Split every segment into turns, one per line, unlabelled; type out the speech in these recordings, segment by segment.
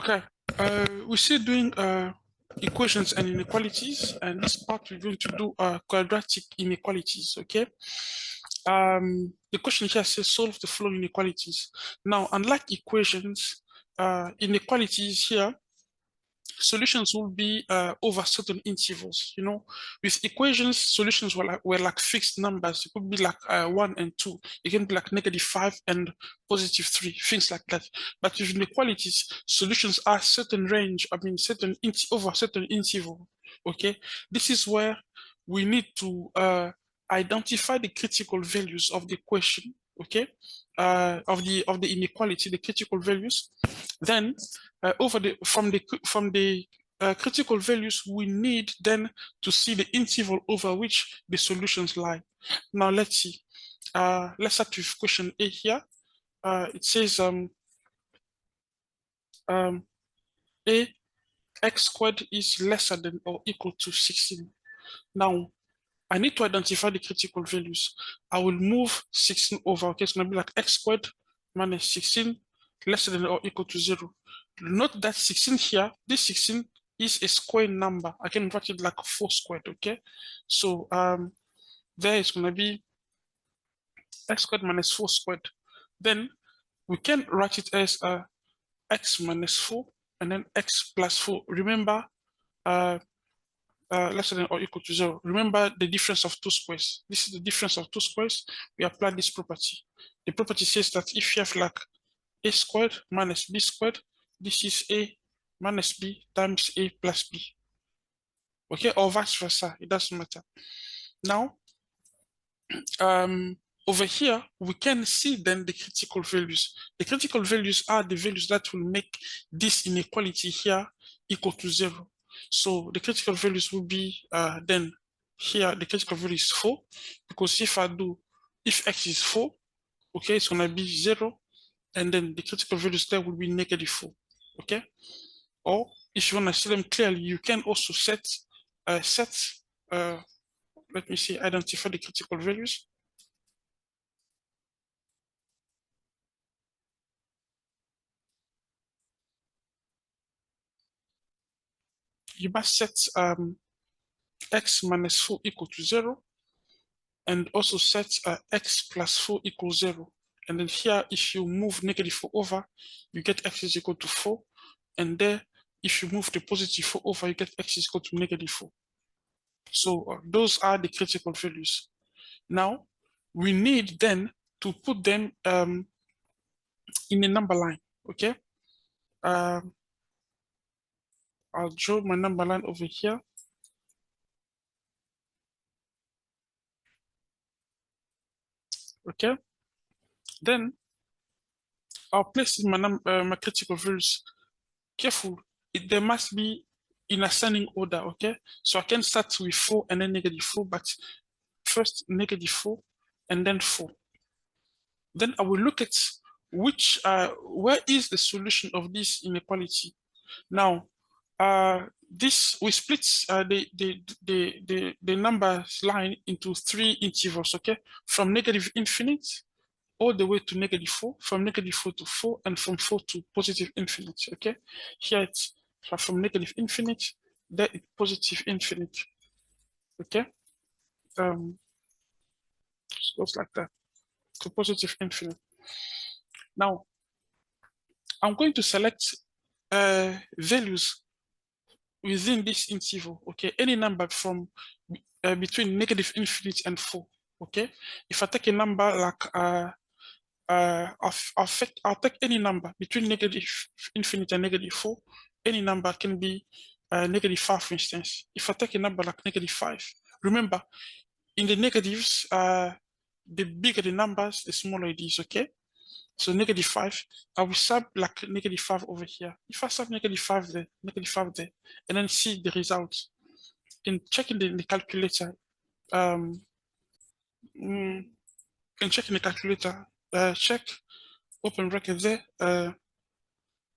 Okay, we're still doing equations and inequalities, and this part we're going to do quadratic inequalities. Okay, the question here says solve the following inequalities. Now, unlike equations, inequalities here, solutions will be over certain intervals. You know, with equations, solutions were like fixed numbers. It could be like 1 and 2. It can be like -5 and +3, things like that. But with inequalities, solutions are certain range. I mean, over certain interval. Okay, this is where we need to identify the critical values of the equation. Okay, of the inequality, the critical values. Then from the critical values, we need then to see the interval over which the solutions lie. Now let's see. Let's start with question A here. It says a x squared is lesser than or equal to 16. Now I need to identify the critical values. I will move 16 over. Okay, it's gonna be like x squared minus 16 lesser than or equal to 0. Note that 16 here, this 16 is a square number. I can write it like 4 squared, okay? So there is gonna be x squared minus 4 squared. Then we can write it as x minus 4 and then x plus 4. Remember, lesser than or equal to 0. Remember the difference of 2 squares. This is the difference of 2 squares. We apply this property. The property says that if you have like a squared minus b squared, this is a minus b times a plus b. Okay, or vice versa, it doesn't matter. Now, over here, we can see then the critical values. The critical values are the values that will make this inequality here equal to 0. So the critical values will be then here, the critical value is 4, because if x is 4, okay, it's gonna be 0, and then the critical values there will be -4, okay? Or if you wanna see them clearly, you can also let me see, identify the critical values. You must set x minus 4 equal to 0, and also set x plus 4 equals 0. And then here, if you move -4 over, you get x is equal to 4. And there, if you move the +4 over, you get x is equal to -4. So those are the critical values. Now, we need then to put them in a number line, okay? I'll draw my number line over here. Okay, then I'll place in my critical values. Careful, there must be in ascending order, okay? So I can start with 4 and then -4, but first -4 and then 4. Then I will look at where is the solution of this inequality. Now, this we split the numbers line into 3 intervals, okay? From -∞ all the way to -4, from -4 to 4, and from 4 to +∞, okay? Here it's from -∞, there it's +∞, okay? It goes like that, to +∞. Now, I'm going to select values within this interval, okay? Any number from between -∞ and 4, okay? If I take a number like I'll take any number between -∞ and -4. Any number can be -5, for instance. If I take a number like -5, remember in the negatives, the bigger the numbers, the smaller it is, okay? So -5, I will sub like -5 over here. If I sub -5 there, -5 there, and then see the results. In checking the calculator, check, open bracket there,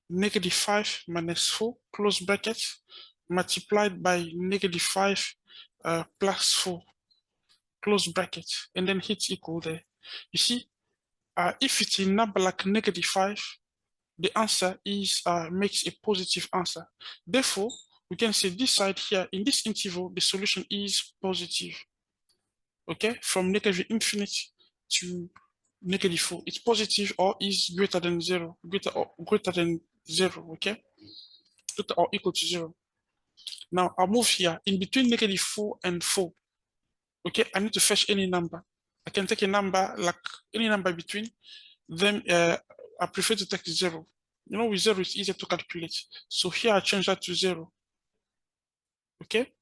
-5 minus 4, close bracket, multiplied by -5 plus 4, close bracket, and then hit equal there. You see, if it's a number like -5, the answer is makes a positive answer. Therefore, we can say this side here, in this interval, the solution is positive. Okay, from negative infinity to -4, it's positive or is greater than 0, greater than 0, okay? Greater or equal to 0. Now I'll move here in between -4 and 4. Okay, I need to fetch any number. I can take a number like any number between them. I prefer to take 0. You know, with 0 it's easier to calculate. So here I change that to 0. Okay,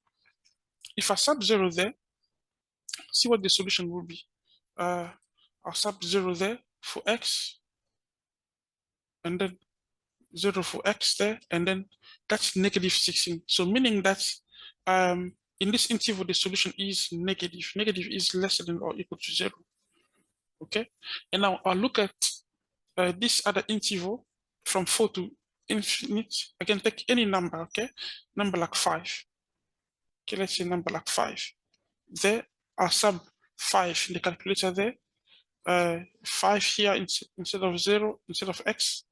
if I sub 0 there, see what the solution will be. I'll sub 0 there for x, and then 0 for x there, and then that's -16. So meaning that in this interval, the solution is negative. Negative is less than or equal to 0. Okay, and now I'll look at this other interval from 4 to infinite. I can take any number, okay? Number like 5. Okay, let's say number like 5. There, I'll sub 5 in the calculator there. 5 here instead of 0, instead of x,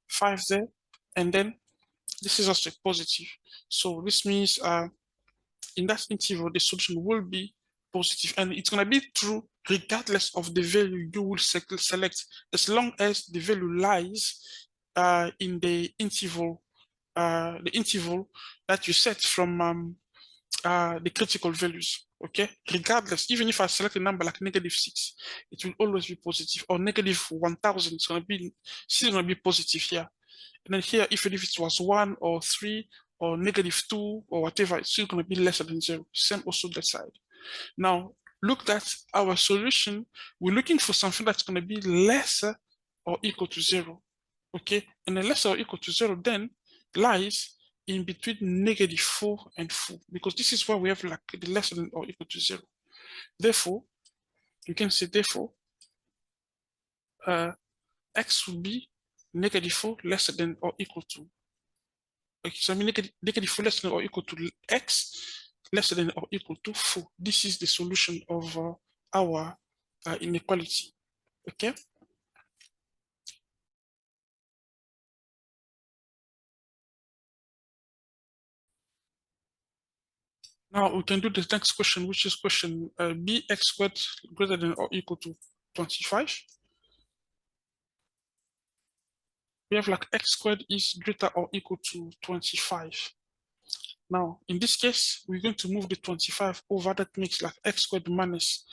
5 there, and then this is also positive. So this means in that interval, the solution will be positive, and it's going to be true regardless of the value you will select, as long as the value lies in the interval that you set from the critical values. Okay, regardless, even if I select a number like -6, it will always be positive, or -1000, it's going to be still going to be positive here. And then here, even if it was 1 or 3 or -2 or whatever, it's still going to be lesser than 0. Same also that side. Now, look at our solution. We're looking for something that's going to be lesser or equal to 0. Okay, and then lesser or equal to 0 then lies in between -4 and 4, because this is where we have like the lesser than or equal to 0. Therefore, you can say therefore x will be -4 lesser than or equal to. Okay, so I mean -4 less than or equal to x lesser than or equal to 4. This is the solution of our inequality. Okay. Now we can do the next question, which is question bx² greater than or equal to 25. We have like x² is greater or equal to 25. Now, in this case, we're going to move the 25 over. That makes like x² minus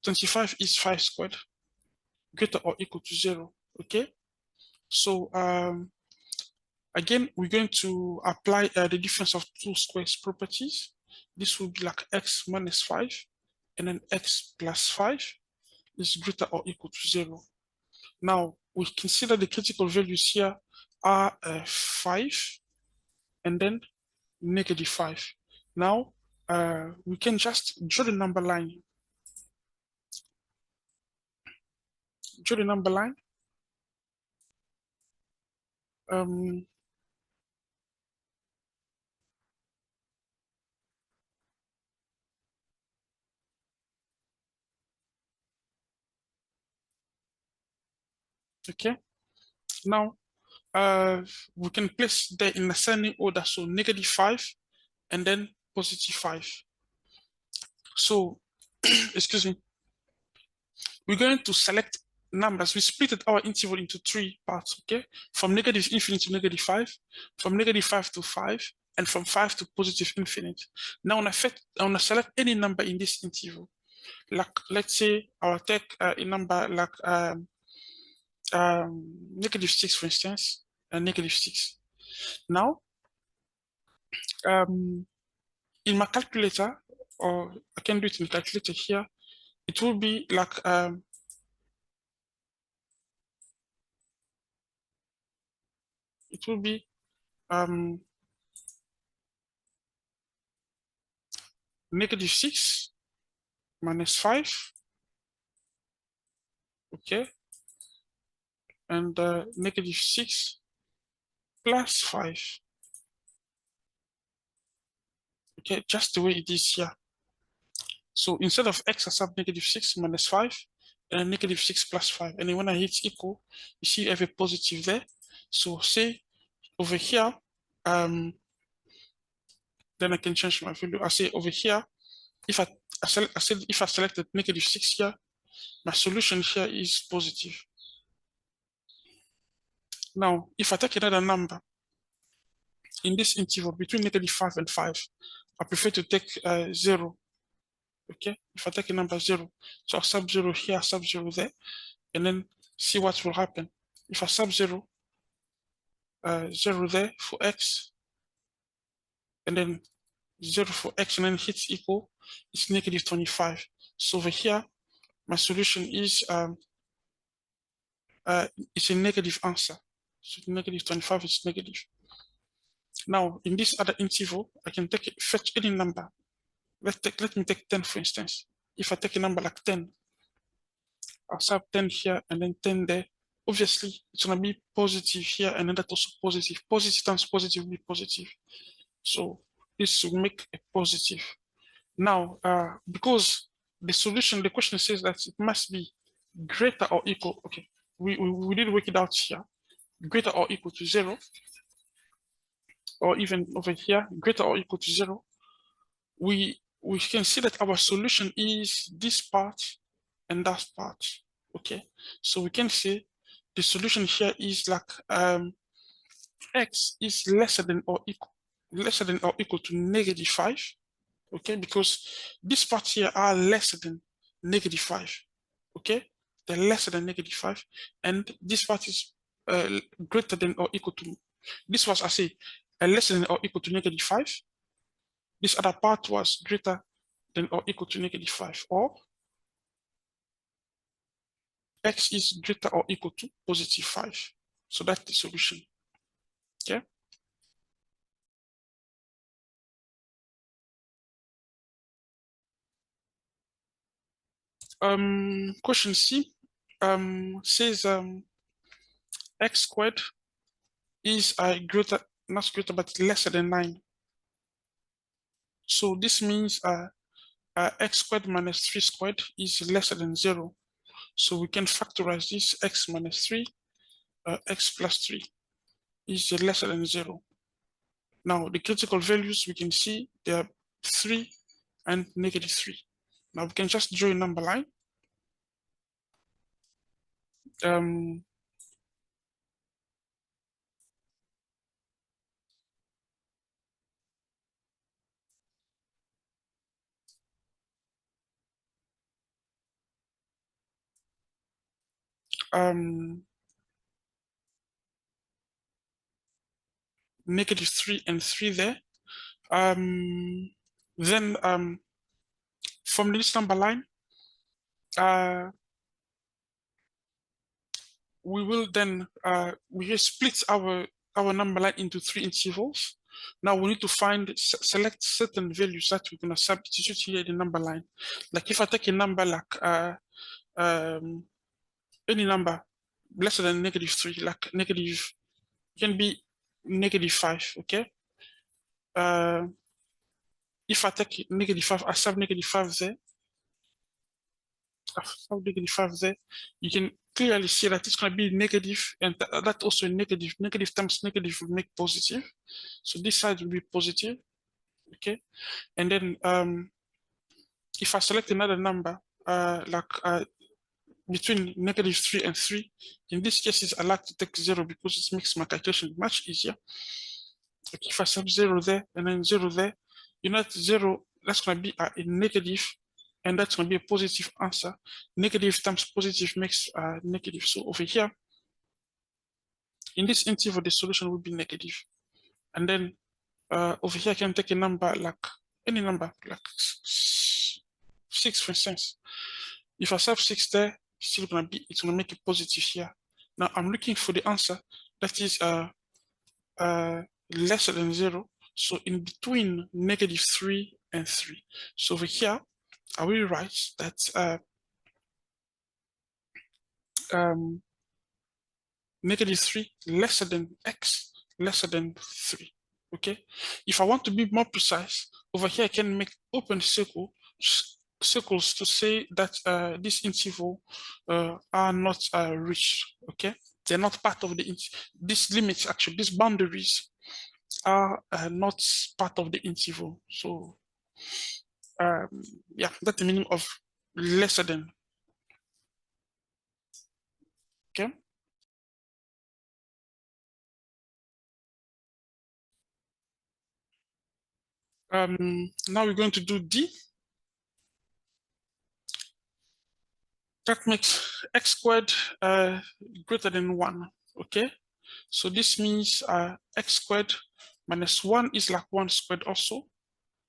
25 is 5² greater or equal to 0. Okay. So again, we're going to apply the difference of two squares properties. This will be like x minus 5, and then x plus 5 is greater or equal to 0. Now, we consider the critical values here are 5 and then -5. Now, we can just draw the number line. Draw the number line. Okay. Now, we can place there in ascending order, so -5 and then +5. So, excuse me, we're going to select numbers. We split our interval into 3 parts, okay? From -∞ to -5, from -5 to 5, and from 5 to +∞. Now, I want to select any number in this interval. Like, let's say I'll take a number like -6, for instance, and -6. Now, in my calculator, or I can do it in the calculator here, it will be like it will be -6 minus 5, okay, and -6 plus 5, okay, just the way it is here. So instead of x, I sub -6 minus 5, and negative 6 plus 5. And then when I hit equal, you see I have a positive there. So say over here, then I can change my value. I say over here, if if I selected negative 6 here, my solution here is positive. Now, if I take another number in this interval between negative 5 and 5, I prefer to take 0. Okay, if I take a number 0, so I sub 0 here, sub 0 there, and then see what will happen. If I sub 0, 0 there for x, and then 0 for x, and then hits equal, it's negative 25. So over here, my solution is it's a negative answer. So negative 25 is negative. Now, in this other interval, I can fetch any number. Let me take 10, for instance. If I take a number like 10, I'll sub 10 here and then 10 there. Obviously, it's going to be positive here and then that's also positive. Positive times positive will be positive. So this will make a positive. Now, because the solution, the question says that it must be greater or equal. Okay, we did work it out here. Greater or equal to 0. Or even over here, greater or equal to 0. We can see that our solution is this part and that part. Okay, so we can say the solution here is like x is lesser than or equal to negative 5. Okay, because this part here are lesser than negative 5. Okay, they're lesser than negative 5, and this part is greater than or equal to. This was, I say, lesser than or equal to negative 5. This other part was greater than or equal to negative 5, or x is greater or equal to positive 5. So that's the solution. Okay. Question C says x squared is not greater, but lesser than 9. So this means x squared minus 3 squared is lesser than 0. So we can factorize this x minus 3, x plus 3 is lesser than 0. Now the critical values we can see they are 3 and negative 3. Now we can just draw a number line. Negative 3 and 3 there. Then from this number line, we will then we split our number line into 3 intervals. Now we need to select certain values that we're going to substitute here in the number line. Like if I take a number like any number lesser than negative 3, like negative, can be negative 5, okay? If I take negative 5, I sub negative 5 there. Negative 5 there, you can clearly see that it's going to be negative, and that also negative. Negative times negative will make positive. So this side will be positive, okay? And then if I select another number, like between negative 3 and 3, in this case, I like to take 0 because it makes my calculation much easier. Okay, if I sub 0 there and then 0 there, you know that 0, that's going to be a negative, and that's going to be a positive answer. Negative times positive makes negative. So over here, in this interval, the solution will be negative. And then over here, I can take a number like any number, like 6, for instance. If I sub 6 there, it's going to make a positive here. Now I'm looking for the answer that is lesser than 0. So in between negative 3 and 3. So over here, I will write that negative 3 lesser than x lesser than 3. Okay. If I want to be more precise, over here I can make open circle circles to say that this interval are not reached. Okay, they're not part of the these limits. Actually, these boundaries are not part of the interval. So yeah, that's the meaning of lesser than. Okay. Now we're going to do D. That makes x squared greater than 1. Okay, so this means x squared minus 1 is like 1 squared also,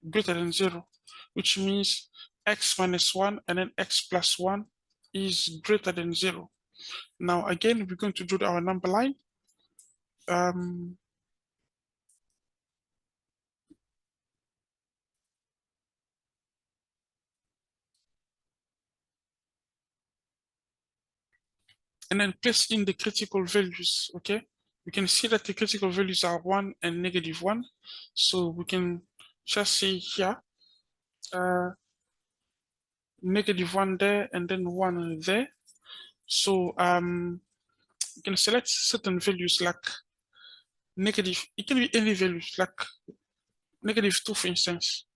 greater than 0, which means x minus 1 and then x plus 1 is greater than 0. Now again, we're going to do our number line. And then place in the critical values. Okay, we can see that the critical values are 1 and -1. So we can just say here -1 there and then 1 there. So you can select certain values like negative. It can be any values like -2, for instance.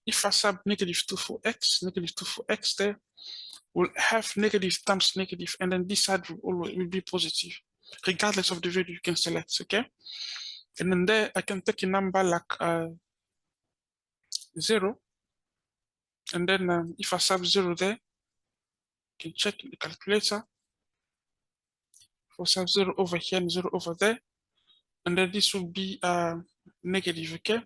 If I sub -2 for x, -2 for x there, we'll have negative times negative, and then this side will always be positive, regardless of the value you can select. Okay, and then there I can take a number like 0, and then if I sub 0 there, you can check the calculator. For sub 0 over here and 0 over there, and then this will be negative. Okay,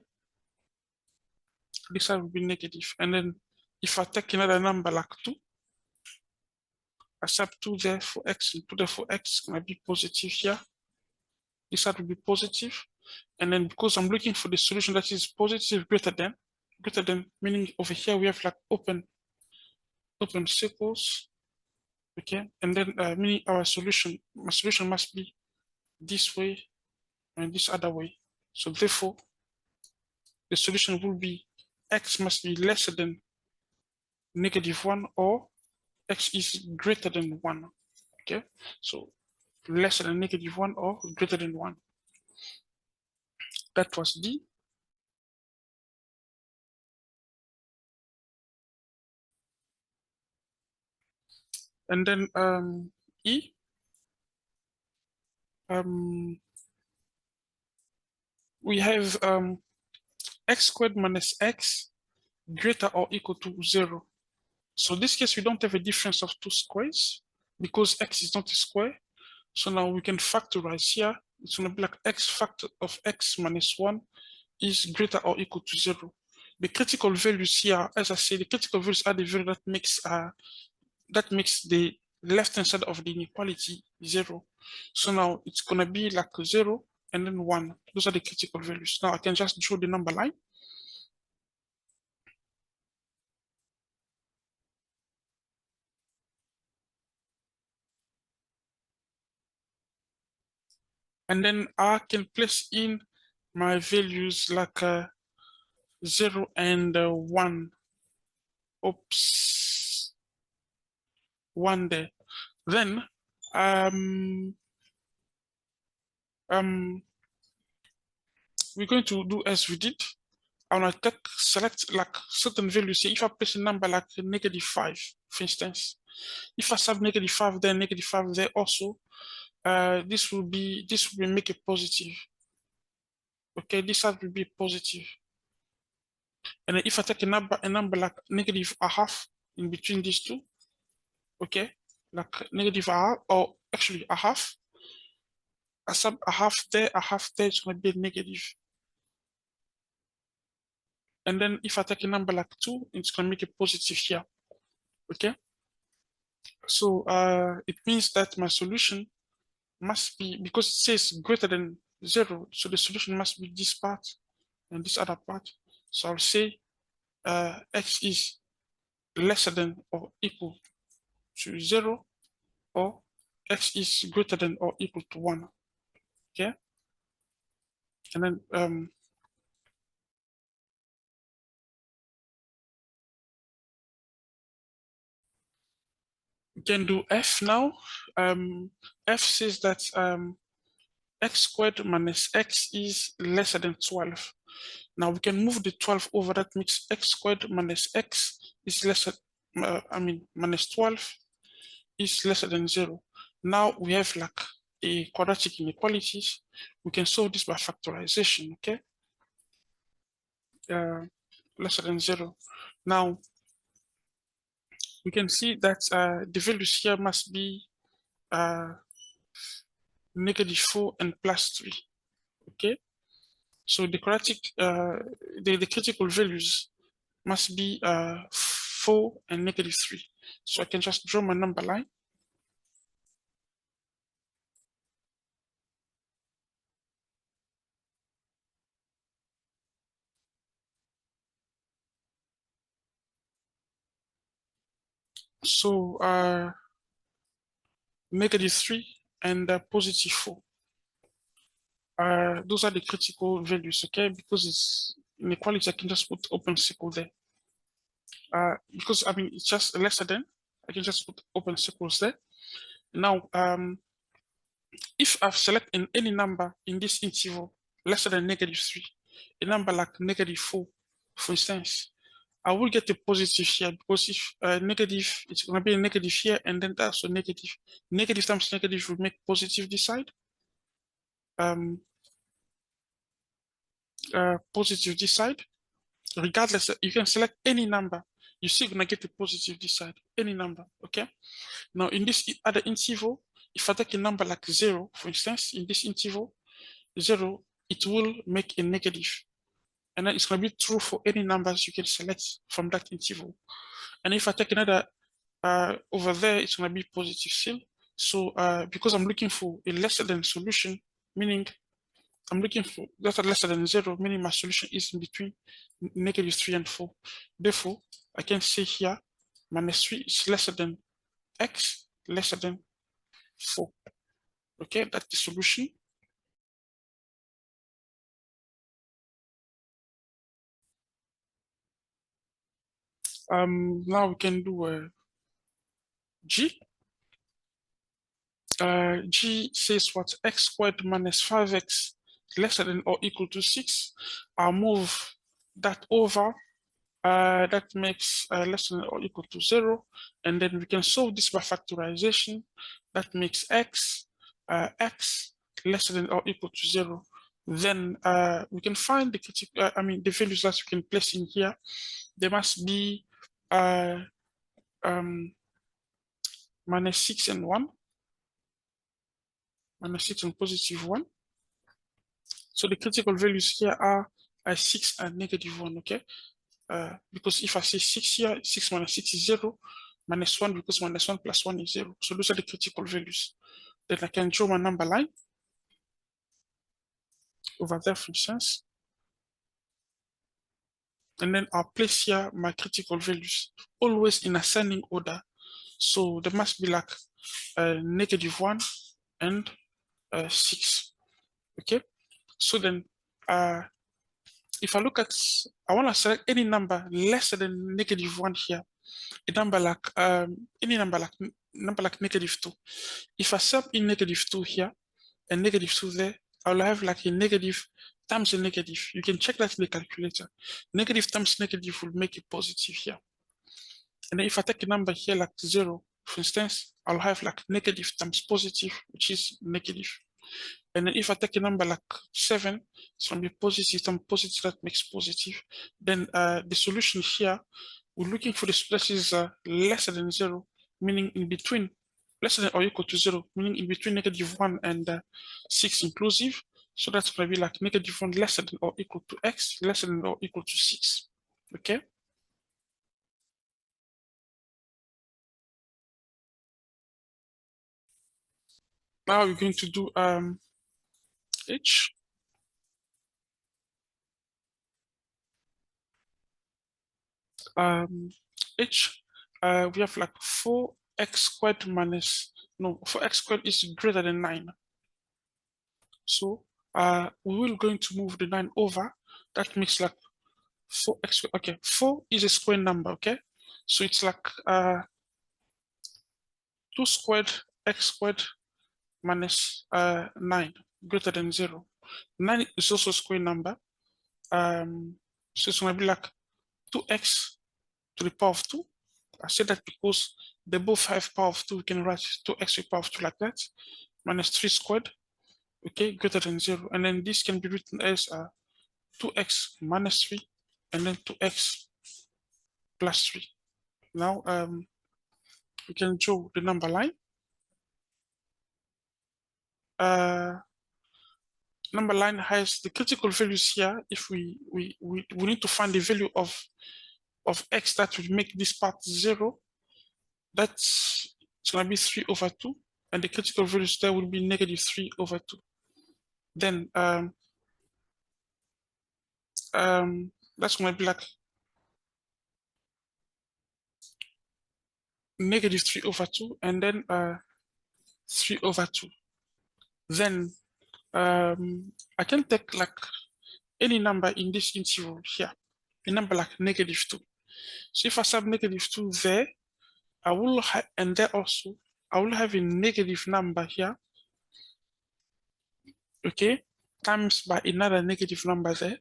this side will be negative, and then if I take another number like 2, I sub 2 there for x and 2 there for x, might be positive here. This side will be positive, and then because I'm looking for the solution that is positive greater than, meaning over here we have like open circles. Okay, and then meaning my solution must be this way and this other way. So therefore, the solution will be x must be lesser than -1 or x is greater than 1. Okay, so lesser than -1 or greater than 1. That was D. And then E. We have x squared minus x greater or equal to 0. So in this case, we don't have a difference of 2 squares because x is not a square. So now we can factorize here. It's going to be like x factor of x minus 1 is greater or equal to 0. The critical values here, as I say, the critical values are the value that makes the left-hand side of the inequality 0. So now it's going to be like 0 and then 1. Those are the critical values. Now I can just draw the number line. And then I can place in my values like 0 and 1. Oops, 1 there. Then we're going to do as we did. I want to select like certain values. Say if I place a number like -5, for instance, if I sub -5 there, -5 there also, this will make it positive. Okay, this side will be positive. And then if I take a number like -1/2 in between these two, okay, like -1/2, or actually 1/2, I sub 1/2 there, it's going to be negative. And then if I take a number like 2, it's going to make it positive here. Okay, so it means that my solution must be, because it says greater than 0, so the solution must be this part and this other part. So I'll say x is lesser than or equal to 0, or x is greater than or equal to 1. Okay, and then We can do f now. F says that x squared minus x is lesser than 12. Now we can move the 12 over. That makes x squared minus x is lesser, minus 12 is lesser than 0. Now we have like a quadratic inequalities. We can solve this by factorization, okay? Lesser than 0. Now we can see that the values here must be -4 and +3, okay? So the quadratic, the critical values must be 4 and -3. So I can just draw my number line. So -3 and +4. Those are the critical values, okay? Because it's inequality, I can just put open circle there. Because it's just lesser than, I can just put open circles there. Now, if I've selected any number in this interval lesser than -3, a number like -4, for instance, I will get a positive here, because if negative, it's going to be a negative here, and then that's a negative. Negative times negative will make positive this side. Positive this side. Regardless, you can select any number. You're still going to get a positive this side, any number, okay? Now, in this other interval, if I take a number like 0, for instance, in this interval, 0, it will make a negative. And then it's going to be true for any numbers you can select from that interval. And if I take another over there, it's going to be positive still. So because I'm looking for a lesser than solution, meaning I'm looking for data lesser than 0, meaning my solution is in between -3 and 4. Therefore, I can say here, -3 is lesser than x, lesser than 4. Okay, that's the solution. Now we can do G. G says what? X squared minus 5x lesser than or equal to 6. I'll move that over. That makes less than or equal to 0. And then we can solve this by factorization. That makes x lesser than or equal to 0. Then we can find the critical, the values that we can place in here. There must be -6 and 1. -6 and +1. So the critical values here are 6 and -1, okay? Because if I say 6 here, 6 minus 6 is 0, -1 because -1 plus 1 is 0. So those are the critical values. Then I can draw my number line over there, for instance. And then I'll place here my critical values, always in ascending order. So there must be like -1 and 6. Okay. So then if I look at, I want to select any number lesser than -1 here, a number like any number like -2. If I sub in -2 here and -2 there, I'll have like a negative times a negative. You can check that in the calculator. Negative times negative will make it positive here. And then if I take a number here like 0, for instance, I'll have like negative times positive, which is negative. And then if I take a number like 7, it's going to be positive times positive, that makes positive. Then the solution here, we're looking for the that is lesser than 0, meaning in between, lesser than or equal to 0, meaning in between -1 and 6 inclusive. So that's going to be like -1 lesser than or equal to x, lesser than or equal to 6. Okay. Now we're going to do H. H, we have like 4x squared minus, no, 4x squared is greater than 9. So we will going to move the 9 over. That makes like 4x squared. Okay, 4 is a square number, okay? So it's like 2 squared x squared minus 9 greater than 0. 9 is also a square number. So it's going to be like 2x to the power of 2. I said that because they both have power of 2, we can write 2x to the power of 2 like that, minus 3 squared, okay, greater than 0. And then this can be written as 2x minus 3, and then 2x plus 3. Now we can draw the number line. Number line has the critical values here. If we need to find the value of x that will make this part 0, that's going to be 3 over 2, and the critical values there will be negative 3 over 2. Then that's going to be like negative 3 over 2, and then 3 over 2. Then I can take like any number in this interval here, a number like negative 2. So if I sub negative 2 there, I will have, and there also, I will have a negative number here, okay, times by another negative number there,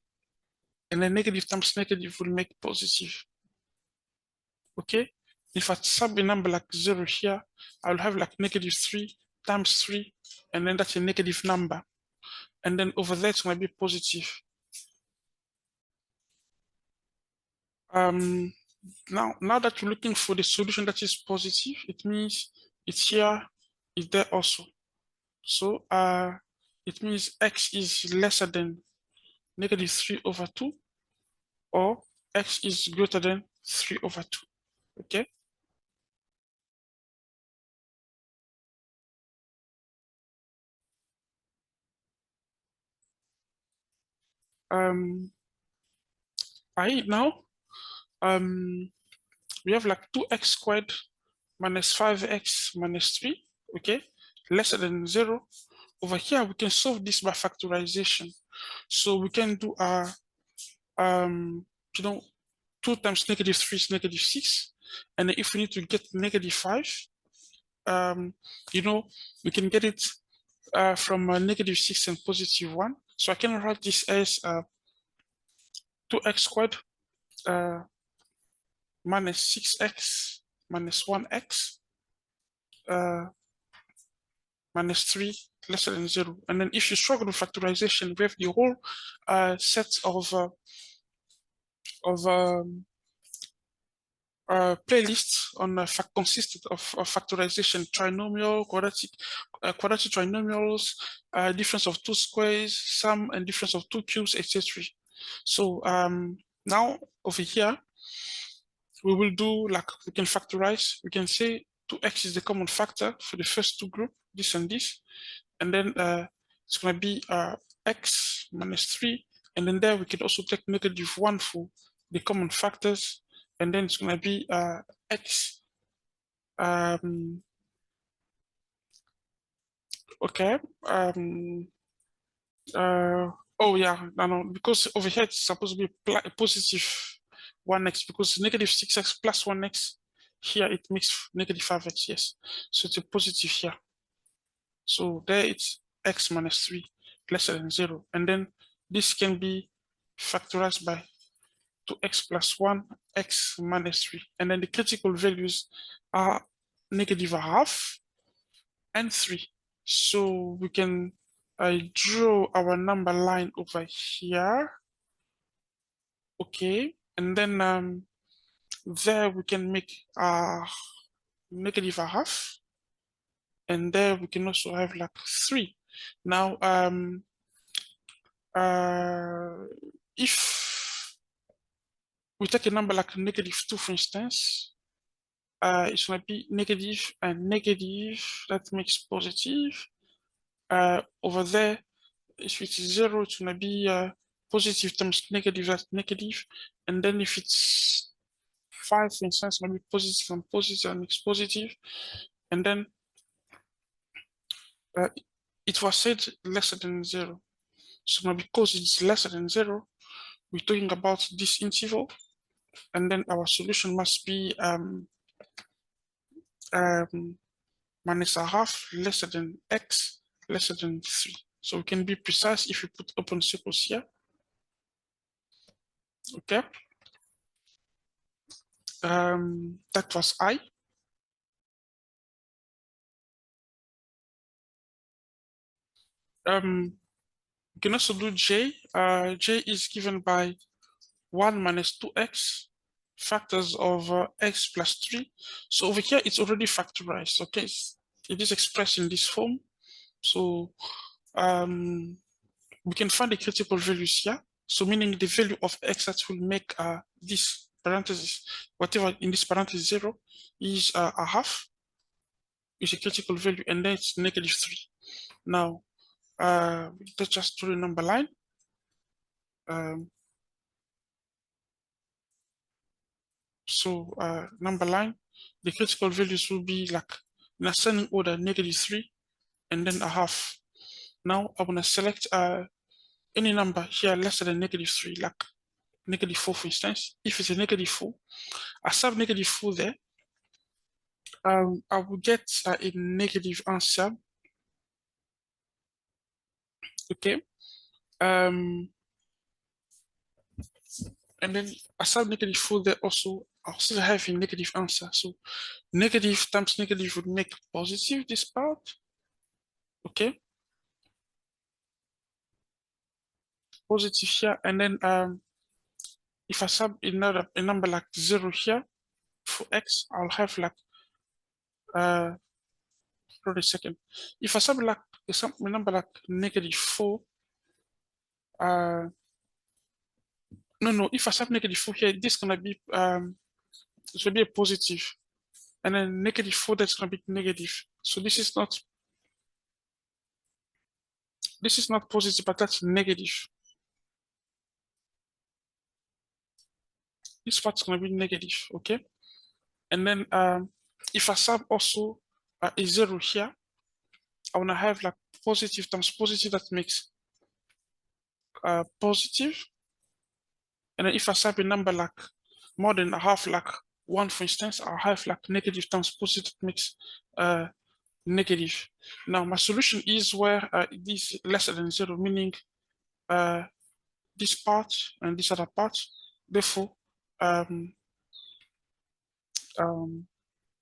and then negative times negative will make positive, okay? If I sub a number like 0 here, I will have like negative 3 times 3, and then that's a negative number. And then over there, it's going to be positive. Now that you're looking for the solution that is positive, it means it's here, it's there also. So it means x is lesser than negative 3 over 2, or x is greater than 3 over 2, okay? Now we have like 2x squared minus 5x minus 3, okay, lesser than 0. Over here, we can solve this by factorization. So we can do you know, 2 times negative 3 is negative 6. And if we need to get negative 5, you know, we can get it from negative 6 and positive 1. So I can write this as 2x squared minus 6x minus 1x minus 3 lesser than 0. And then if you struggle with factorization, we have the whole set of playlists on consisted of factorization, trinomial, quadratic trinomials, difference of two squares, sum and difference of two cubes, etc. So now over here, we will do like, we can factorize, we can say 2x is the common factor for the first two groups, this and this, and then it's going to be x minus 3, and then there we can also take negative 1 for the common factors, and then it's going to be x. Okay. Oh yeah, no, because over here it's supposed to be positive 1x, because negative 6x plus 1x, here it makes negative 5x, yes. So it's a positive here. So there it's x minus 3 lesser than 0. And then this can be factorized by 2x plus 1, x minus 3. And then the critical values are negative 1/2 and 3. So we can draw our number line over here. Okay, and then there we can make negative 1/2. And there we can also have like 3. Now, if we take a number like negative 2, for instance, it's going to be negative and negative, that makes positive. Over there, if it's 0, it's going to be positive times negative, that's negative. And then if it's 5, for instance, it's going to be positive and positive, and makes positive. And then it was said lesser than 0. So because it's lesser than 0, we're talking about this interval, and then our solution must be minus a half lesser than x lesser than 3. So we can be precise if we put open circles here. Okay. That was I. We can also do j. J is given by 1 minus 2x factors of x plus 3. So over here, it's already factorized. Okay, it is expressed in this form. So we can find the critical values here. So meaning the value of x that will make this parenthesis, whatever in this parenthesis 0, is a half, is a critical value, and then it's negative 3. Now, let's just draw a number line. So number line, the critical values will be like in ascending order negative 3 and then a half. Now I want to select any number here less than negative 3, like negative 4 for instance. If it's a negative 4, I sub negative 4 there. I will get a negative answer. Okay. And then I sub negative 4 there also. I'll still have a negative answer. So negative times negative would make positive this part. Okay. Positive here, and then if I sub a number like 0 here for x, I'll have like hold a second. If I sub like a number like negative 4, no, if I sub negative 4 here, this is gonna be it will be a positive, and then negative 4 that's gonna be negative. So this is not positive, but that's negative. This part's gonna be negative, okay? And then if I sub also a 0 here, I wanna have like positive times positive, that makes positive. And then if I sub a number like more than a half, like 1 for instance, I'll have like negative times positive, that makes negative. Now my solution is where this is lesser than 0, meaning this part and this other part. Therefore, the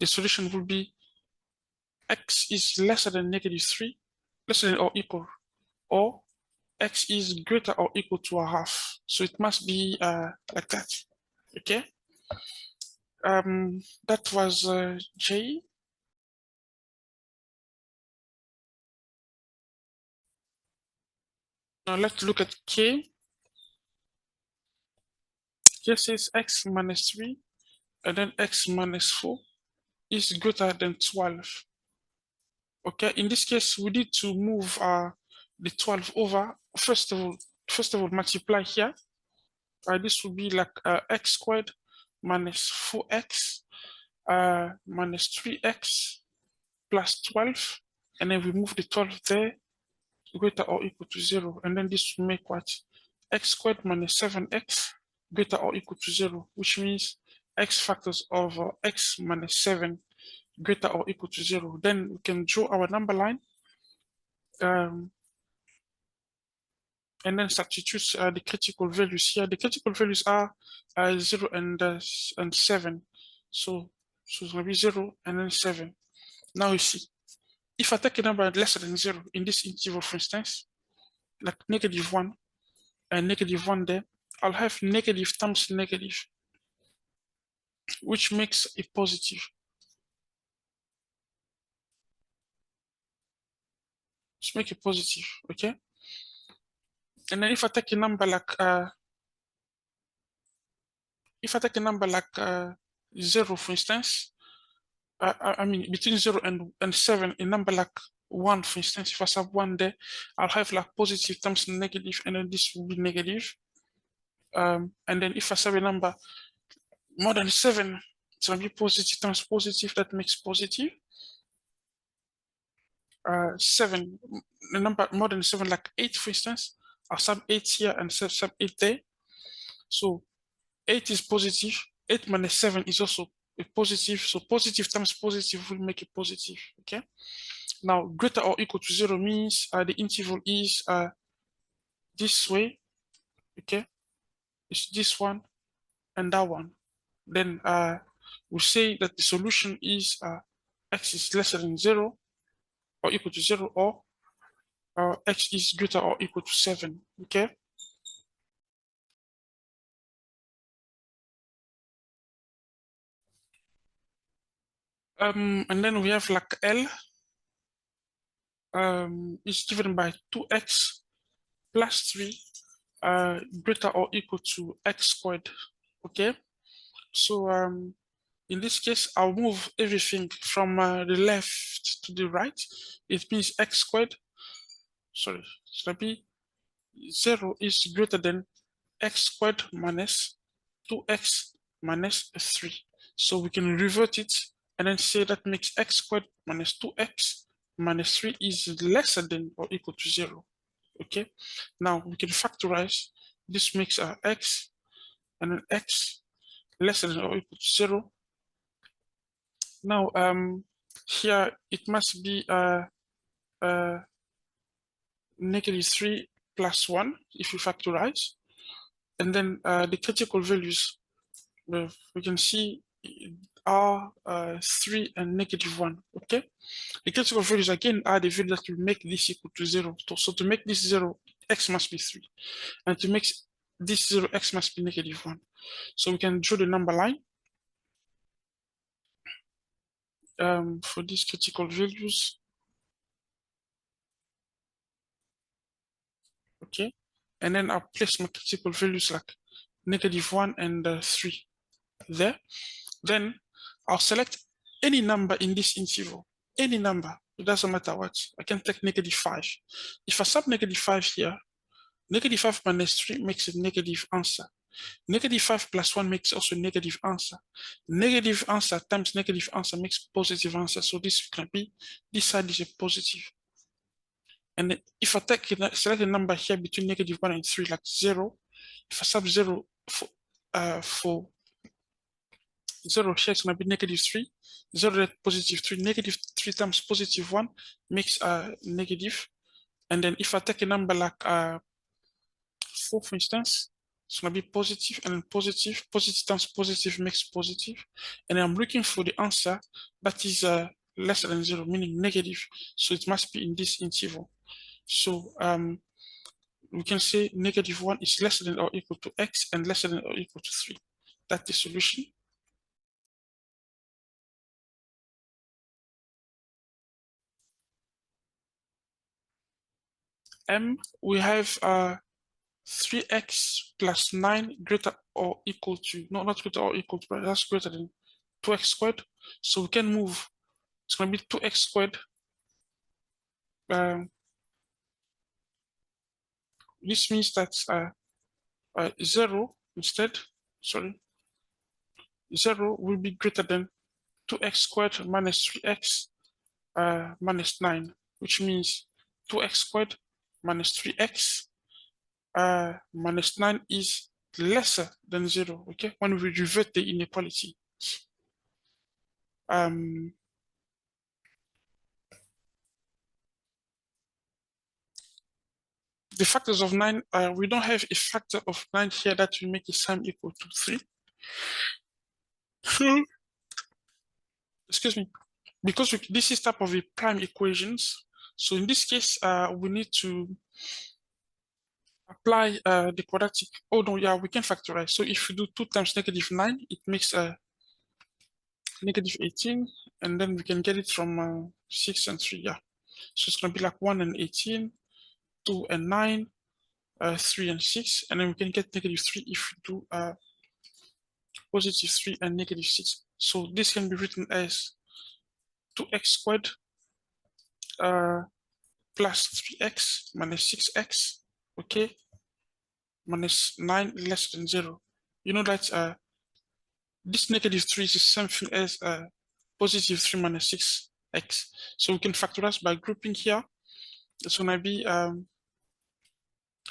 solution will be x is lesser than negative 3, lesser than or equal, or x is greater or equal to a half. So it must be like that. Okay. That was J. Now let's look at K. K says x minus 3 and then x minus 4 is greater than 12. Okay, in this case, we need to move the 12 over. First of all, multiply here. This will be like x squared minus 4x minus 3x plus 12. And then we move the 12 there, greater or equal to 0. And then this will make what? X squared minus 7x greater or equal to 0, which means x factors of x minus 7 greater or equal to 0. Then we can draw our number line and then substitute the critical values here. The critical values are 0 and 7. So it's going to be 0 and then 7. Now you see, if I take a number lesser than 0 in this interval, for instance, like negative 1 and negative 1 there, I'll have negative times negative, which makes a positive. Let's make it positive, okay? And then if I take a number like 0, for instance, I mean between 0 and 7, a number like 1, for instance, if I sub 1 there, I'll have like positive times negative, and then this will be negative. And then if I sub a number more than 7, it's gonna be positive times positive, that makes positive. 7, the number more than 7, like 8, for instance, I'll sub 8 here and sub 8 there. So 8 is positive, 8 minus 7 is also a positive. So positive times positive will make a positive. Okay. Now greater or equal to 0 means the interval is this way. Okay, it's this one and that one. Then we say that the solution is x is lesser than 0 or equal to 0, or x is greater or equal to 7. Okay. And then we have like L is given by 2x plus 3 greater or equal to x squared. Okay. So in this case, I'll move everything from the left to the right. It means x squared. Sorry, it's gonna be 0 is greater than x squared minus 2x minus 3. So we can revert it and then say that makes x squared minus 2x minus 3 is lesser than or equal to 0. Okay, now we can factorize. This makes x and then x lesser than or equal to 0. Now here it must be -3 plus 1 if you factorize. And then the critical values we can see are 3 and -1. Okay, the critical values again are the values that will make this equal to 0. So to make this 0, x must be 3, and to make this 0, x must be -1. So we can draw the number line for these critical values. Okay, and then I'll place my critical values like -1 and 3 there. Then I'll select any number in this interval, any number, it doesn't matter what. I can take -5. If I sub -5 here, -5 minus 3 makes a negative answer. -5 plus 1 makes also a negative answer. Negative answer times negative answer makes positive answer. So this can be, this side is a positive. And if I select a number here between -1 and 3, like 0, if I sub 0 for 0 here, it's going to be -3. 0 positive 3, -3 times positive 1 makes negative. And then if I take a number like 4, for instance, it's going to be positive, and then positive times positive makes positive. And I'm looking for the answer that is lesser than 0, meaning negative. So it must be in this interval. So we can say -1 is lesser than or equal to x and lesser than or equal to 3. That's the solution. M, we have 3x plus 9 greater or equal to, no, not greater or equal to, but that's greater than 2x squared. So we can move, it's going to be 2x squared. This means that 0 instead, sorry, 0 will be greater than 2x squared minus 3x minus 9, which means 2x squared minus 3x minus 9 is lesser than 0, okay, when we revert the inequality. The factors of 9, we don't have a factor of 9 here that will make a sum equal to 3. Excuse me, because this is type of a prime equations. So in this case, we need to apply the quadratic. Oh no, yeah, we can factorize. So if you do 2 times -9, it makes -18, and then we can get it from 6 and 3. Yeah, so it's gonna be like 1 and 18, 2 and 9, 3 and 6, and then we can get -3 if we do +3 and -6. So this can be written as 2x squared plus 3x minus 6x, okay, minus 9 less than 0. You know that this -3 is the same thing as +3 minus 6x. So we can factorize by grouping here. It's gonna be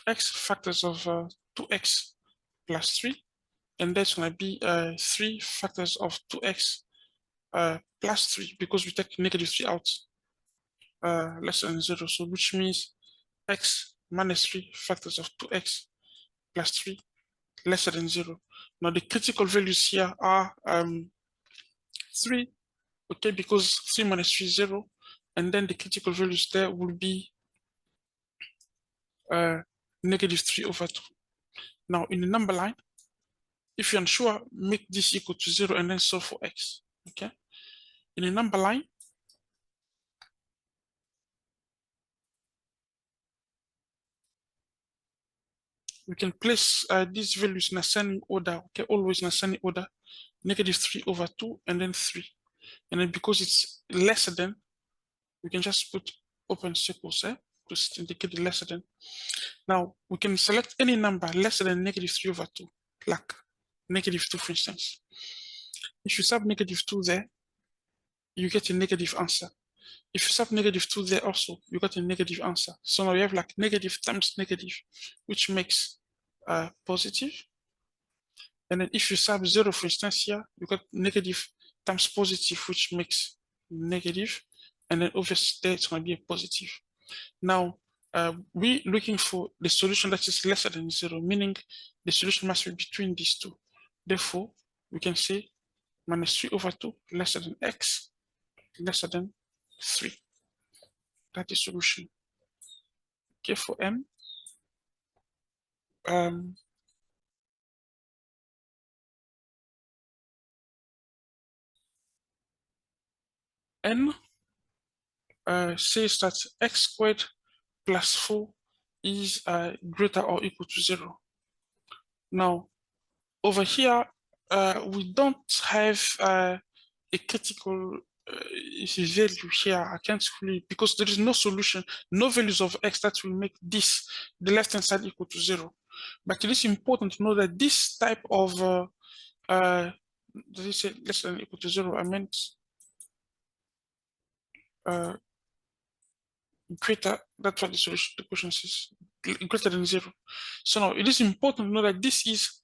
x factors of 2x plus 3 and that's going to be 3 factors of 2x plus 3, because we take negative 3 out less than 0. So which means x minus 3 factors of 2x plus 3 lesser than 0. Now the critical values here are 3, okay, because 3 minus 3 is 0, and then the critical values there will be negative 3 over 2. Now in the number line, if you're unsure, make this equal to 0 and then solve for x, okay? In the number line, we can place these values in ascending order, okay, always in ascending order, negative 3 over 2 and then 3. And then because it's lesser than, we can just put open circles to indicate the lesser than. Now we can select any number lesser than negative 3 over 2, like negative 2, for instance. If you sub negative 2 there, you get a negative answer. If you sub negative 2 there also, you got a negative answer. So now you have like negative times negative, which makes positive. And then if you sub 0, for instance, here, you got negative times positive, which makes negative. And then obviously there it's going to be a positive. Now, we're looking for the solution that is lesser than 0, meaning the solution must be between these two. Therefore, we can say minus 3 over 2 lesser than x lesser than 3. That is solution. Okay, for m. N says that x squared plus 4 is greater or equal to 0. Now, over here, we don't have a critical value here. I can't really, because there is no solution, no values of x that will make this, the left-hand side, equal to 0. But it is important to know that this type of, does it say less than or equal to 0? I meant greater, that's what the solution, the question says, greater than 0. So now it is important to know that this is,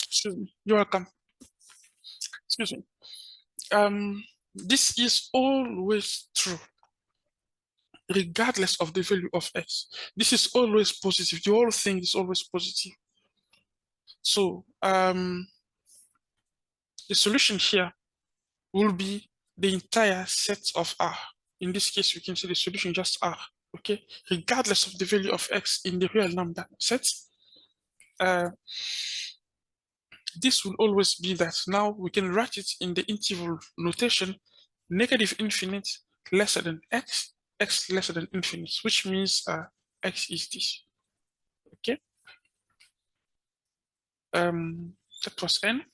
excuse me, you're welcome. Excuse me. This is always true, regardless of the value of x. This is always positive. The whole thing is always positive. So the solution here will be the entire set of R. In this case, we can say the solution just R, okay? Regardless of the value of x in the real number set. This will always be that. Now we can write it in the interval notation, negative infinite lesser than x, x lesser than infinite, which means x is this, okay? That was n.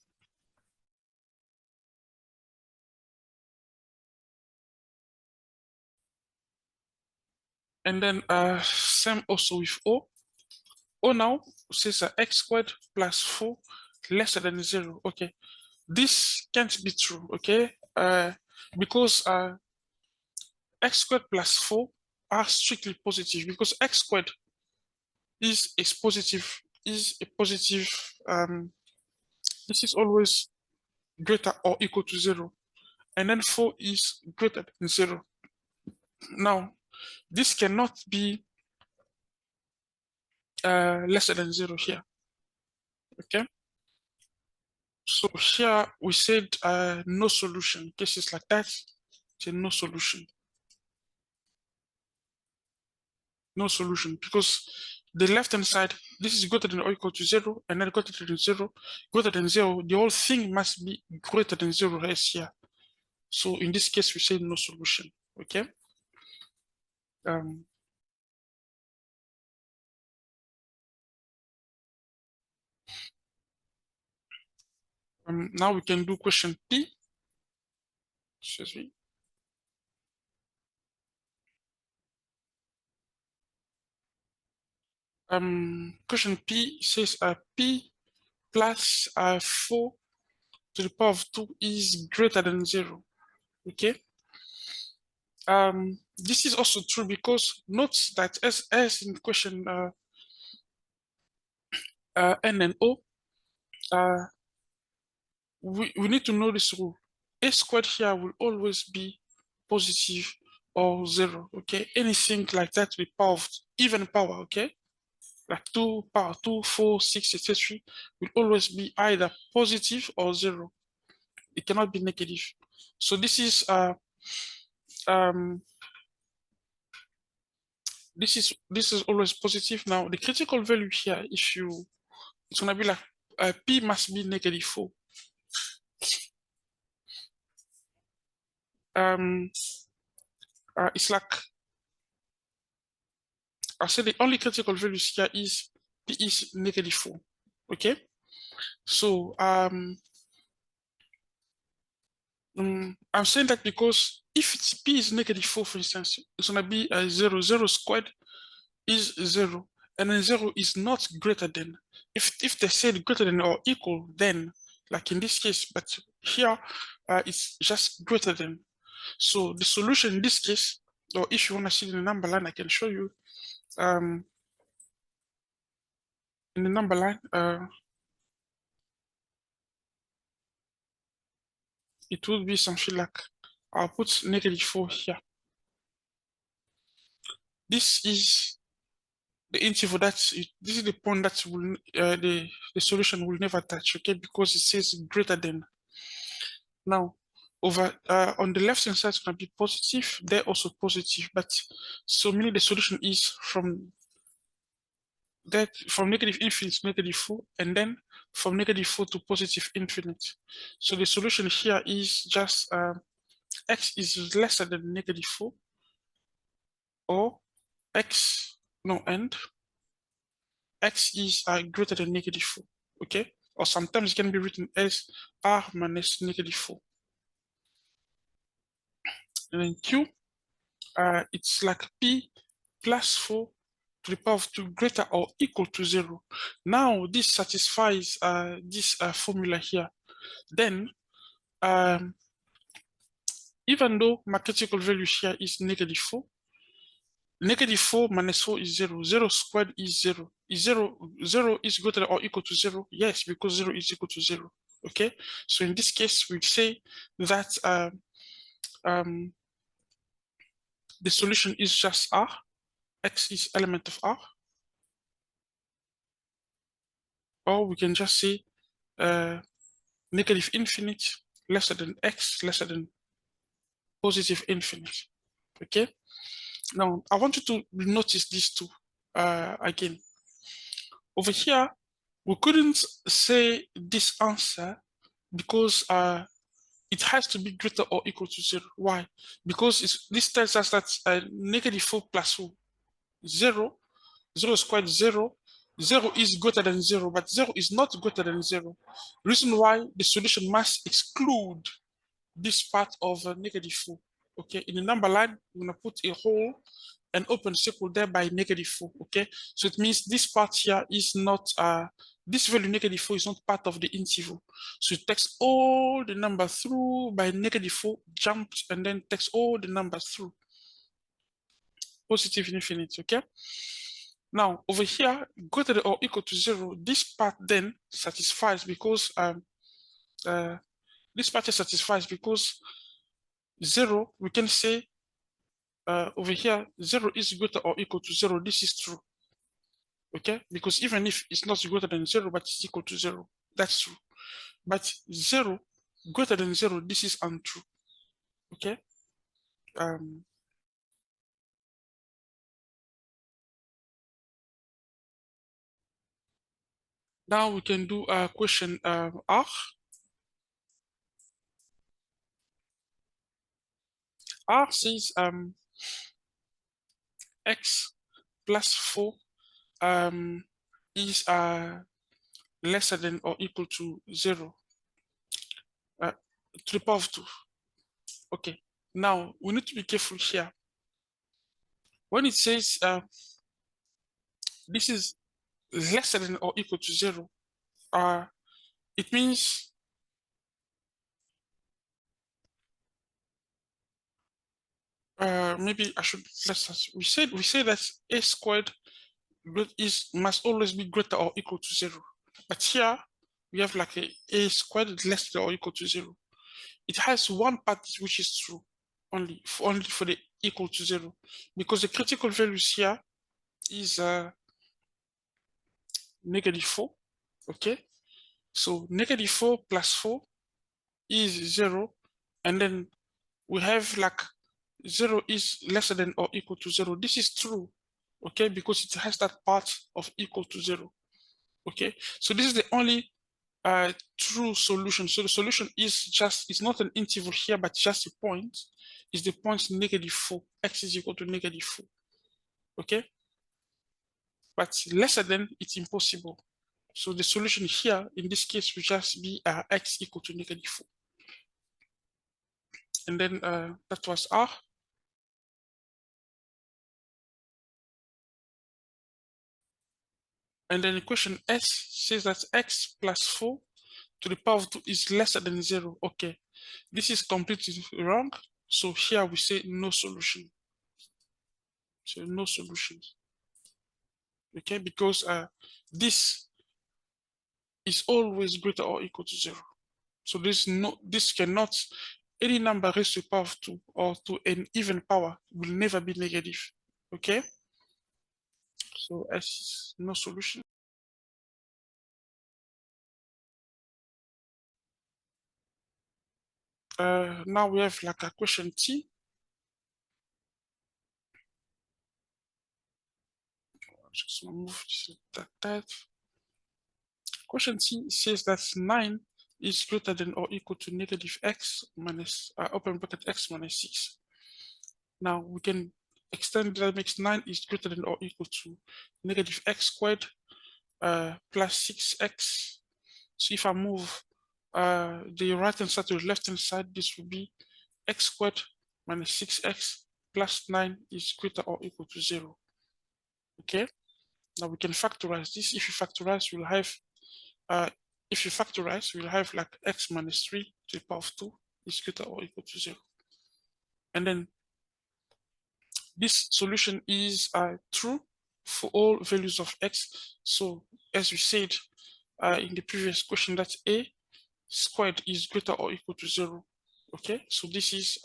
And then same also with O. O now says x squared plus 4 lesser than 0. Okay, this can't be true, okay? Because x squared plus 4 are strictly positive, because x squared is a positive, this is always greater or equal to 0. And then 4 is greater than 0. Now, this cannot be lesser than 0 here, okay? So here we said no solution. Cases like that, it's a no solution. No solution, because the left-hand side, this is greater than or equal to 0, and then greater than 0, greater than 0, the whole thing must be greater than 0 right here. So in this case, we say no solution, okay? Now we can do question P. Excuse me. Question P says P plus 4 to the power of 2 is greater than 0, okay? This is also true because note that as in question N and O, we need to know this rule. A squared here will always be positive or zero, okay? Anything like that to the power of even power, okay? Like 2 power 2, 4, 6, etc. will always be either positive or zero. It cannot be negative. So um this is always positive. Now the critical value here, if you it's gonna be like p must be -4. It's like I said the only critical value here is p is -4. Okay, so I'm saying that because if it's p is -4, for instance, it's gonna be 0. 0 squared is 0, and then 0 is not greater than. If they said greater than or equal, then like in this case, but here it's just greater than. So the solution in this case, or if you want to see the number line, I can show you. In the number line, it will be something like, I'll put -4 here. This is the interval this is the point that will the solution will never touch, okay, because it says greater than. Now over on the left hand side it's going to be positive, they're also positive, but so meaning the solution is from that from -infinity to -4, and then from -4 to positive infinite. So the solution here is just x is lesser than -4, or x no and x is greater than -4, okay? Or sometimes it can be written as r minus -4. And then q, it's like p plus 4 to the power of 2 greater or equal to 0. Now this satisfies this formula here. Then even though my critical value here is -4, -4 minus 4 is 0. 0 squared is 0. Is 0 is greater or equal to 0? Yes, because 0 is equal to 0. Okay, so in this case, we say that the solution is just R. X is element of R. Or we can just say negative infinite lesser than X lesser than positive infinite. Okay, now I want you to notice these two again. Over here, we couldn't say this answer because it has to be greater or equal to 0. Why? Because this tells us that -4 plus 4, 0, 0 squared 0, 0 is greater than 0, but 0 is not greater than 0. Reason why the solution must exclude this part of -4. Okay, in the number line, we're gonna put a hole and open circle there by -4. Okay, so it means this part here is not this value -4 is not part of the interval. So it takes all the number through by -4, jumps, and then takes all the numbers through positive infinity. Okay, now over here, greater than or equal to 0, this part then satisfies because this part satisfies because 0, we can say over here, 0 is greater or equal to 0. This is true. Okay, because even if it's not greater than 0, but it's equal to 0, that's true. But 0 greater than 0, this is untrue. Okay. Now we can do a question R. R says x plus 4 is lesser than or equal to 0 to the power of 2. Okay, now we need to be careful here. When it says this is lesser than or equal to 0, it means maybe I should we say that a squared must always be greater or equal to 0. But here we have like a squared less than or equal to 0. It has one part which is true only for the equal to 0, because the critical values here is -4. Okay, so -4 plus 4 is 0, and then we have like 0 is lesser than or equal to 0. This is true, okay, because it has that part of equal to 0. Okay, so this is the only true solution. So the solution is just, it's not an interval here, but just a point. Is the point -4, x is equal to -4. Okay, but lesser than, it's impossible. So the solution here in this case will just be x equal to -4. And then that was R. And then equation S says that x plus 4 to the power of 2 is lesser than 0. Okay, this is completely wrong. So here we say no solution. So no solution. Okay, because this is always greater or equal to 0. So this cannot, any number raised to the power of 2 or to an even power will never be negative. Okay, so S is no solution. Now we have like a question T. Just move this like that. Question T says that 9 is greater than or equal to -x minus open bracket x minus 6. Now we can extend that, makes 9 is greater than or equal to -x squared plus 6x. So if I move the right hand side to the left hand side, this will be x squared minus 6x plus 9 is greater or equal to 0. Okay, now we can factorize this. If you factorize, we'll have we'll have like x minus 3 to the power of 2 is greater or equal to 0. And then this solution is true for all values of x. So as we said in the previous question, that a squared is greater or equal to 0. Okay, so this is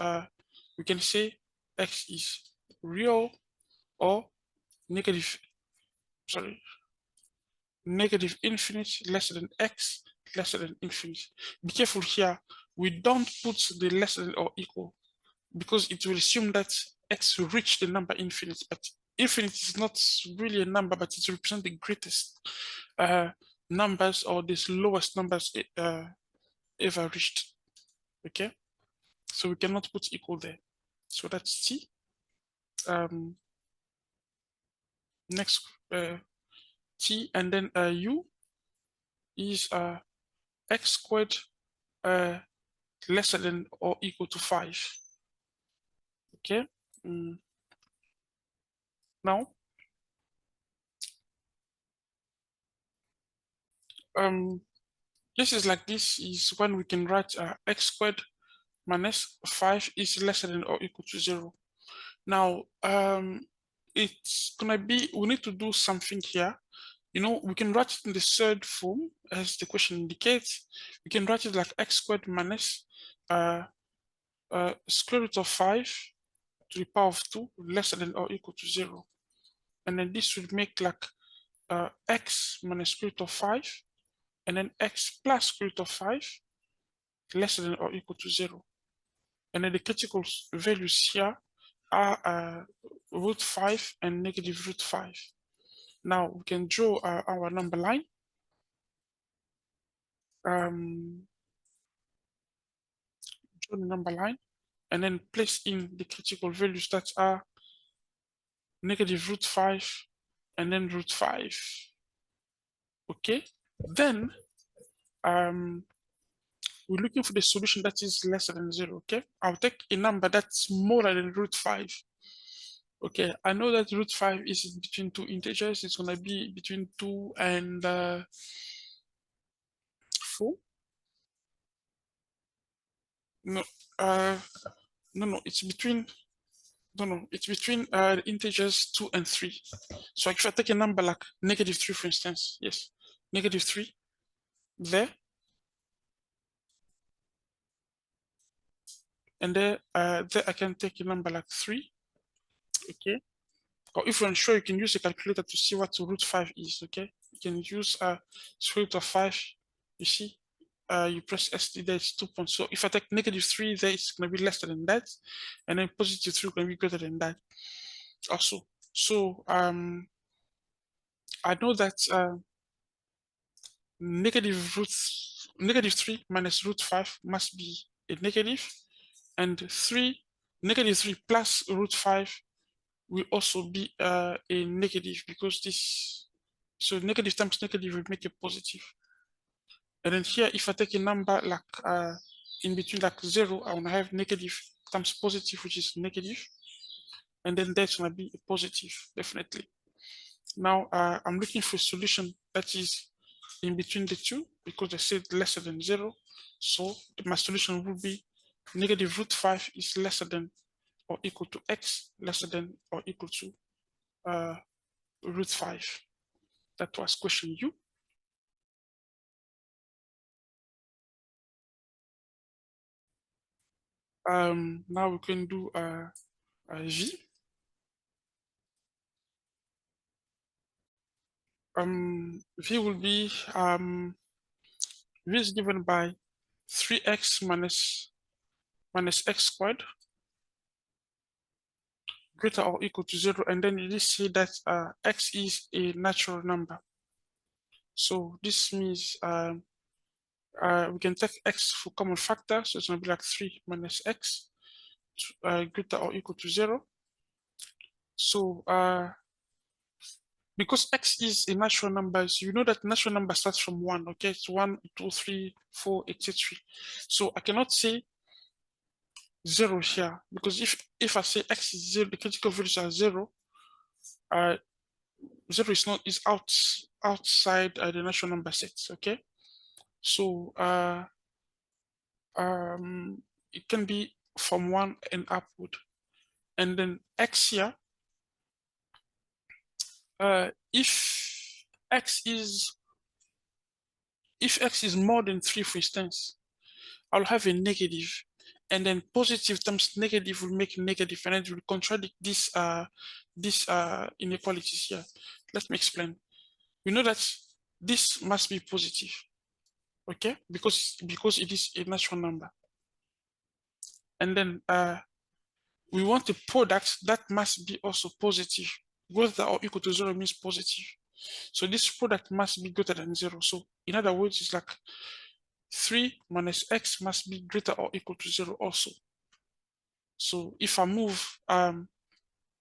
we can say x is real or negative, negative infinite lesser than x lesser than infinite. Be careful here, we don't put the less than or equal, because it will assume that x will reach the number infinite, but infinite is not really a number, but it represents the greatest numbers or the lowest numbers ever reached. Okay, so we cannot put equal there. So that's T. Next T, and then U is x squared lesser than or equal to 5. Okay. Now this is like, this is when we can write x squared minus 5 is lesser than or equal to 0. Now it's gonna be, we need to do something here. You know, we can write it in the third form as the question indicates. We can write it like x squared minus square root of 5 to the power of 2 lesser than or equal to 0. And then this would make like x minus square root of 5, and then x plus square root of 5 lesser than or equal to 0. And then the critical values here are root 5 and negative root 5. Now we can draw our number line. Draw the number line and then place in the critical values that are negative root 5 and then root 5. Okay, then we're looking for the solution that is lesser than 0. Okay, I'll take a number that's more than root 5. Okay, I know that root 5 is between two integers. It's gonna be between 2 and 4. No, no, it's between No, it's between the integers 2 and 3. So if I take a number like -3, for instance, yes, -3 there, and there I can take a number like 3, okay? Or if you're unsure, you can use a calculator to see what √5 is, okay? You can use square root of 5, you see, you press ST there, it's 2 points. So if I take -3 there, it's going to be less than that, and then +3 going to be greater than that also. So I know that -3 minus √5 must be a negative, and -3 plus √5 will also be a negative, because this, so negative times negative will make a positive. And then here, if I take a number like in between like 0, I want to have negative times positive, which is negative, and then that's going to be a positive, definitely. Now I'm looking for a solution that is in between the two, because they said lesser than 0. So my solution would be -√5 is lesser than or equal to x, lesser than or equal to √5. That was question U. Now we can do V. V will be V is given by 3x minus x squared greater or equal to 0, and then it is say that x is a natural number. So this means we can take x for common factor, so it's going to be like 3 minus x greater or equal to 0. So because x is a natural number, so you know that natural number starts from 1, okay? It's 1, 2, 3, 4, etc. So I cannot say 0 here, because if I say x is 0, the critical values are 0, 0 is outside the natural number sets, okay? So it can be from 1 and upward. And then x here, if x is more than 3, for instance, I'll have a negative, and then positive times negative will make negative, and it will contradict this inequalities here. Let me explain. We know that this must be positive, okay, because it is a natural number. And then we want a product that must be also positive. Greater or equal to 0 means positive. So this product must be greater than 0. So in other words, it's like 3 minus x must be greater or equal to 0 also. So if I move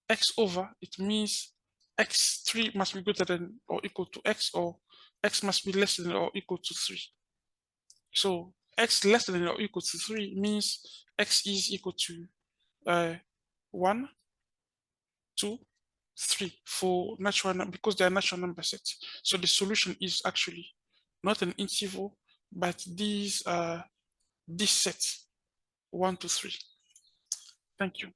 x over, it means x3 must be greater than or equal to x, or x must be less than or equal to 3. So x less than or equal to 3 means x is equal to 1, 2, 3 for natural number, because they are natural number sets. So the solution is actually not an interval, but these sets 1 to 3. Thank you.